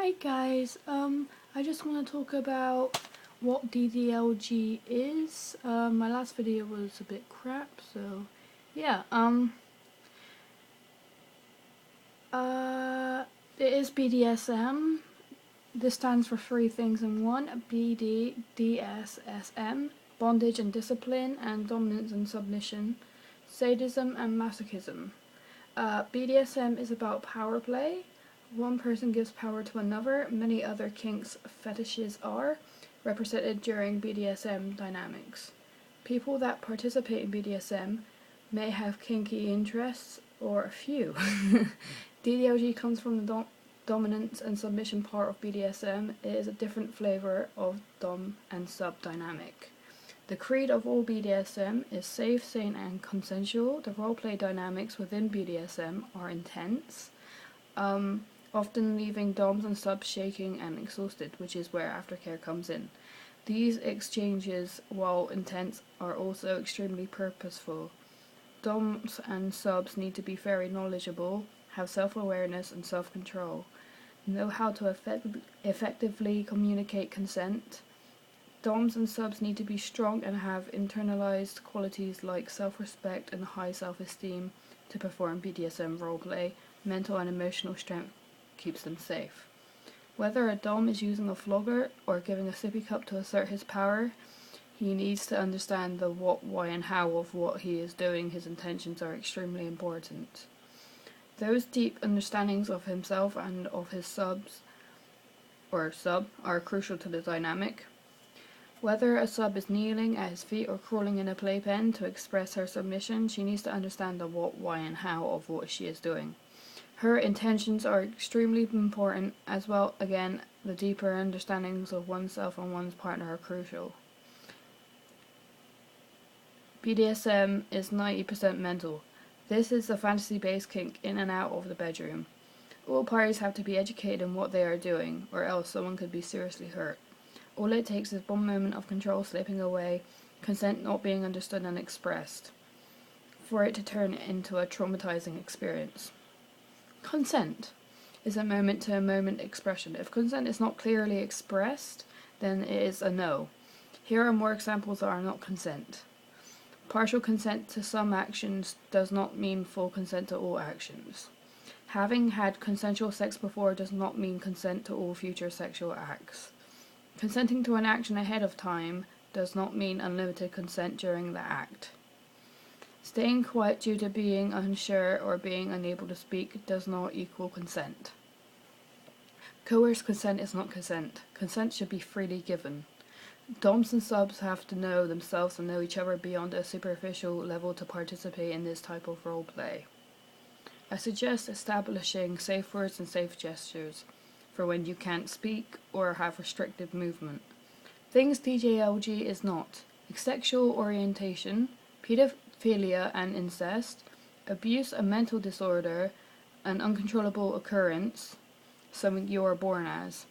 Hi guys, I just want to talk about what Ddlg is. My last video was a bit crap, so yeah, it is BDSM. This stands for three things in one: BDSM, bondage and discipline, and dominance and submission, sadism and masochism. BDSM is about power play. One person gives power to another. Many other kinks fetishes are represented during BDSM dynamics. People that participate in BDSM may have kinky interests, or a few. DDLG comes from the dominance and submission part of BDSM. It is a different flavor of dom and sub dynamic. The creed of all BDSM is safe, sane, and consensual. The roleplay dynamics within BDSM are intense, often leaving doms and subs shaking and exhausted, which is where aftercare comes in. These exchanges, while intense, are also extremely purposeful. Doms and subs need to be very knowledgeable, have self-awareness and self-control, know how to effectively communicate consent. Doms and subs need to be strong and have internalized qualities like self-respect and high self-esteem to perform BDSM roleplay. Mental and emotional strength keeps them safe. Whether a dom is using a flogger or giving a sippy cup to assert his power, he needs to understand the what, why, and how of what he is doing. His intentions are extremely important. Those deep understandings of himself and of his sub are crucial to the dynamic. Whether a sub is kneeling at his feet or crawling in a playpen to express her submission, she needs to understand the what, why, and how of what she is doing. Her intentions are extremely important as well. Again, the deeper understandings of oneself and one's partner are crucial. BDSM is 90% mental. This is a fantasy-based kink in and out of the bedroom. All parties have to be educated in what they are doing, or else someone could be seriously hurt. All it takes is one moment of control slipping away, consent not being understood and expressed, for it to turn into a traumatizing experience. Consent is a moment-to-moment expression. If consent is not clearly expressed, then it is a no. Here are more examples that are not consent. Partial consent to some actions does not mean full consent to all actions. Having had consensual sex before does not mean consent to all future sexual acts. Consenting to an action ahead of time does not mean unlimited consent during the act. Staying quiet due to being unsure or being unable to speak does not equal consent. Coerced consent is not consent. Consent should be freely given. Doms and subs have to know themselves and know each other beyond a superficial level to participate in this type of role play. I suggest establishing safe words and safe gestures for when you can't speak or have restrictive movement. Things Ddlg is not: sexual orientation, pedophilia and incest, abuse and mental disorder, an uncontrollable occurrence, something you are born as.